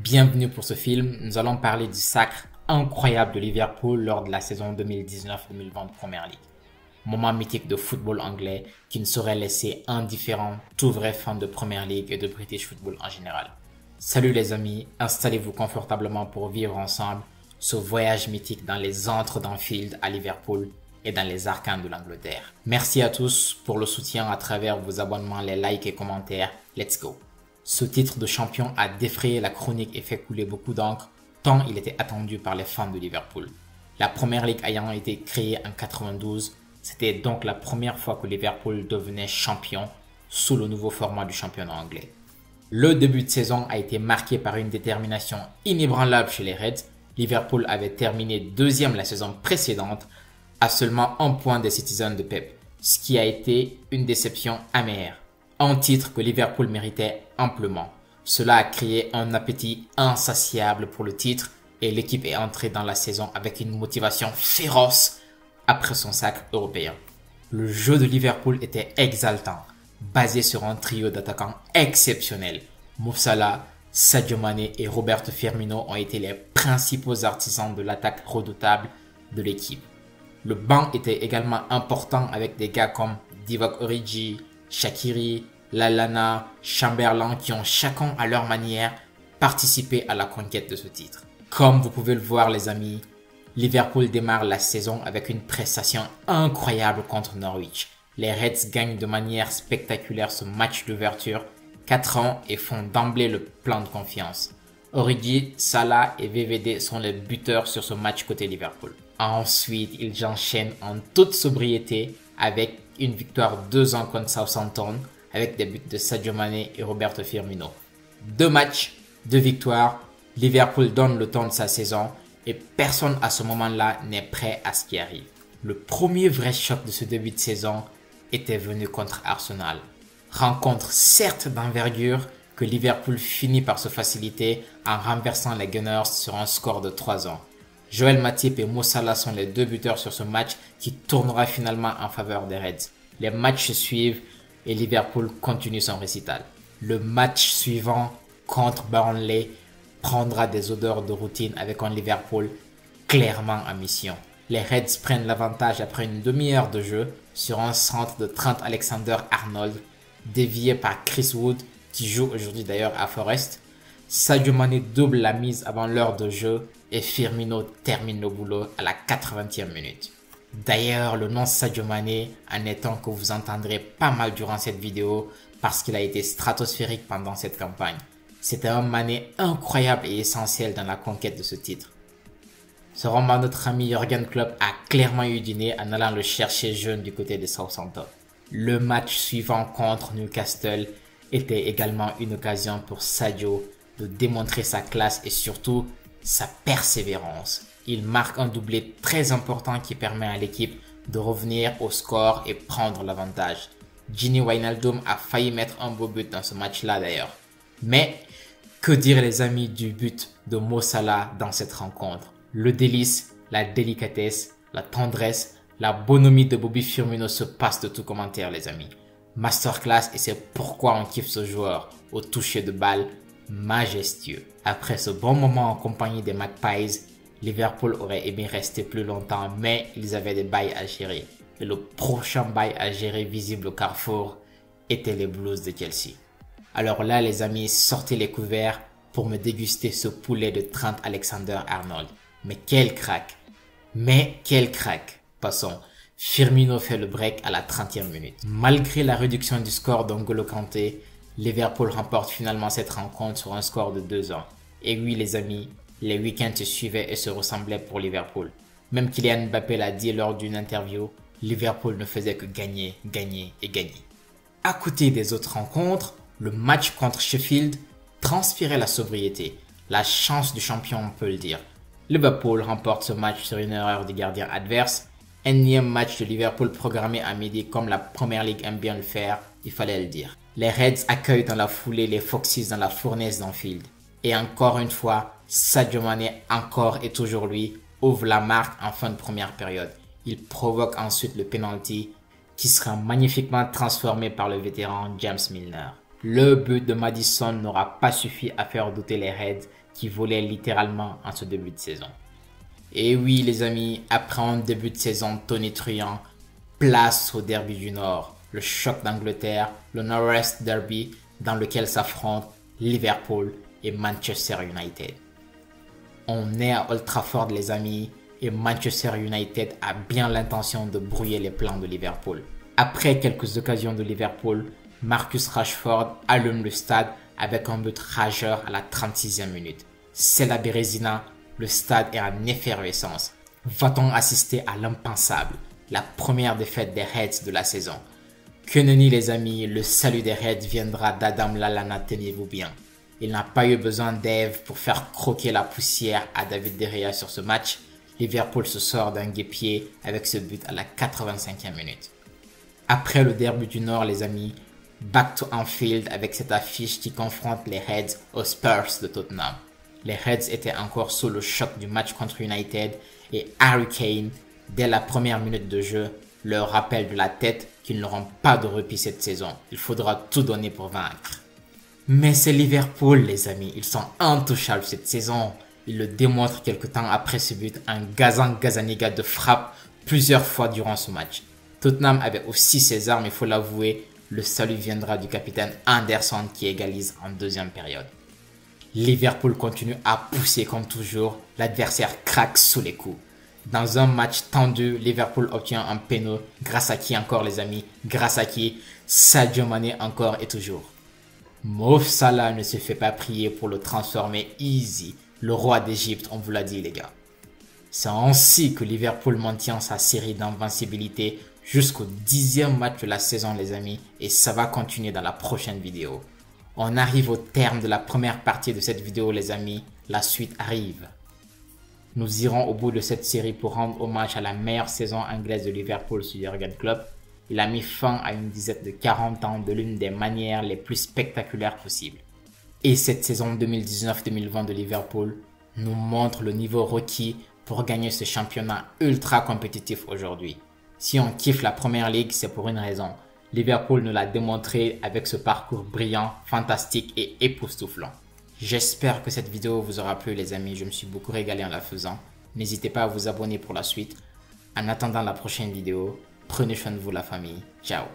Bienvenue pour ce film, nous allons parler du sacre incroyable de Liverpool lors de la saison 2019-2020 Premier League. Moment mythique de football anglais qui ne saurait laisser indifférent tout vrai fan de Premier League et de British Football en général. Salut les amis, installez-vous confortablement pour vivre ensemble ce voyage mythique dans les antres d'Anfield à Liverpool et dans les arcanes de l'Angleterre. Merci à tous pour le soutien à travers vos abonnements, les likes et commentaires. Let's go! Ce titre de champion a défrayé la chronique et fait couler beaucoup d'encre, tant il était attendu par les fans de Liverpool. La Premier League ayant été créée en 92, c'était donc la première fois que Liverpool devenait champion sous le nouveau format du championnat anglais. Le début de saison a été marqué par une détermination inébranlable chez les Reds. Liverpool avait terminé deuxième la saison précédente à seulement un point des Citizens de Pep, ce qui a été une déception amère. Un titre que Liverpool méritait amplement. Cela a créé un appétit insatiable pour le titre et l'équipe est entrée dans la saison avec une motivation féroce après son sacre européen. Le jeu de Liverpool était exaltant, basé sur un trio d'attaquants exceptionnels. Mo Salah, Sadio Mané et Roberto Firmino ont été les principaux artisans de l'attaque redoutable de l'équipe. Le banc était également important avec des gars comme Divock Origi, Shaqiri, Lallana, Chamberlain qui ont chacun à leur manière participé à la conquête de ce titre. Comme vous pouvez le voir les amis, Liverpool démarre la saison avec une prestation incroyable contre Norwich. Les Reds gagnent de manière spectaculaire ce match d'ouverture 4-1 et font d'emblée le plein de confiance. Origi, Salah et VVD sont les buteurs sur ce match côté Liverpool. Ensuite, ils enchaînent en toute sobriété avec une victoire 2-1 contre Southampton avec des buts de Sadio Mané et Roberto Firmino. 2 matchs, 2 victoires, Liverpool donne le temps de sa saison et personne à ce moment-là n'est prêt à ce qui arrive. Le premier vrai choc de ce début de saison était venu contre Arsenal. Rencontre certes d'envergure que Liverpool finit par se faciliter en renversant les Gunners sur un score de 3-1. Joel Matip et Mo Salah sont les 2 buteurs sur ce match qui tournera finalement en faveur des Reds. Les matchs se suivent et Liverpool continue son récital. Le match suivant contre Burnley prendra des odeurs de routine avec un Liverpool clairement en mission. Les Reds prennent l'avantage après une demi-heure de jeu sur un centre de Trent Alexander-Arnold dévié par Chris Wood qui joue aujourd'hui d'ailleurs à Forest. Sadio Mané double la mise avant l'heure de jeu et Firmino termine le boulot à la 80e minute. D'ailleurs, le nom Sadio Mané en est un que vous entendrez pas mal durant cette vidéo parce qu'il a été stratosphérique pendant cette campagne. C'était un Mané incroyable et essentiel dans la conquête de ce titre. Ce roman, notre ami Jürgen Klopp a clairement eu du nez en allant le chercher jeune du côté de Southampton. Le match suivant contre Newcastle était également une occasion pour Sadio de démontrer sa classe et surtout sa persévérance. Il marque un doublé très important qui permet à l'équipe de revenir au score et prendre l'avantage. Gini Wijnaldum a failli mettre un beau but dans ce match-là d'ailleurs. Mais que dire les amis du but de Mo Salah dans cette rencontre? Le délice, la délicatesse, la tendresse, la bonhomie de Bobby Firmino se passe de tout commentaire les amis. Masterclass et c'est pourquoi on kiffe ce joueur au toucher de balle majestueux. Après ce bon moment en compagnie des Magpies, Liverpool aurait aimé rester plus longtemps mais ils avaient des bails à gérer. Et le prochain bail à gérer visible au Carrefour était les Blues de Chelsea. Alors là les amis, sortez les couverts pour me déguster ce poulet de Trent Alexander-Arnold. Mais quel crack! Passons. Firmino fait le break à la 30e minute. Malgré la réduction du score d'N'Golo Kanté, Liverpool remporte finalement cette rencontre sur un score de 2-1. Et oui les amis, les week-ends se suivaient et se ressemblaient pour Liverpool. Même Kylian Mbappé l'a dit lors d'une interview, Liverpool ne faisait que gagner. À côté des autres rencontres, le match contre Sheffield transpirait la sobriété, la chance du champion on peut le dire. Liverpool remporte ce match sur une erreur du gardien adverse. Énième match de Liverpool programmé à midi comme la Premier League aime bien le faire, il fallait le dire. Les Reds accueillent dans la foulée les Foxes dans la fournaise d'Anfield. Et encore une fois, Sadio Mané, encore et toujours lui, ouvre la marque en fin de première période. Il provoque ensuite le penalty qui sera magnifiquement transformé par le vétéran James Milner. Le but de Maddison n'aura pas suffi à faire douter les Reds qui volait littéralement en ce début de saison. Et oui les amis, après un début de saison tonitruant, place au derby du Nord, le choc d'Angleterre, le North Derby dans lequel s'affrontent Liverpool et Manchester United. On est à Old Trafford les amis et Manchester United a bien l'intention de brouiller les plans de Liverpool. Après quelques occasions de Liverpool, Marcus Rashford allume le stade avec un but rageur à la 36e minute. C'est la Bérésina, le stade est en effervescence. Va-t-on assister à l'impensable, la première défaite des Reds de la saison? Que nenni les amis, le salut des Reds viendra d'Adam Lallana, tenez-vous bien. Il n'a pas eu besoin d'Eve pour faire croquer la poussière à David De Gea sur ce match. Liverpool se sort d'un guêpier avec ce but à la 85e minute. Après le derby du Nord les amis, back to Anfield avec cette affiche qui confronte les Reds aux Spurs de Tottenham. Les Reds étaient encore sous le choc du match contre United et Harry Kane, dès la première minute de jeu, leur rappelle de la tête qu'ils n'auront pas de repli cette saison. Il faudra tout donner pour vaincre. Mais c'est Liverpool les amis, ils sont intouchables cette saison. Ils le démontrent quelque temps après ce but, un Gazaniga de frappe plusieurs fois durant ce match. Tottenham avait aussi ses armes, il faut l'avouer, le salut viendra du capitaine Anderson qui égalise en deuxième période. Liverpool continue à pousser comme toujours, l'adversaire craque sous les coups. Dans un match tendu, Liverpool obtient un péno, grâce à qui encore les amis, grâce à qui Sadio Mané encore et toujours. Mo Salah ne se fait pas prier pour le transformer easy, le roi d'Égypte, on vous l'a dit les gars. C'est ainsi que Liverpool maintient sa série d'invincibilité jusqu'au 10e match de la saison les amis et ça va continuer dans la prochaine vidéo. On arrive au terme de la première partie de cette vidéo les amis, la suite arrive. Nous irons au bout de cette série pour rendre hommage à la meilleure saison anglaise de Liverpool sur Jürgen Klopp. Il a mis fin à une disette de 40 ans de l'une des manières les plus spectaculaires possibles. Et cette saison 2019-2020 de Liverpool nous montre le niveau requis pour gagner ce championnat ultra compétitif aujourd'hui. Si on kiffe la Première Ligue, c'est pour une raison. Liverpool nous l'a démontré avec ce parcours brillant, fantastique et époustouflant. J'espère que cette vidéo vous aura plu les amis, je me suis beaucoup régalé en la faisant. N'hésitez pas à vous abonner pour la suite. En attendant la prochaine vidéo, prenez soin de vous la famille. Ciao.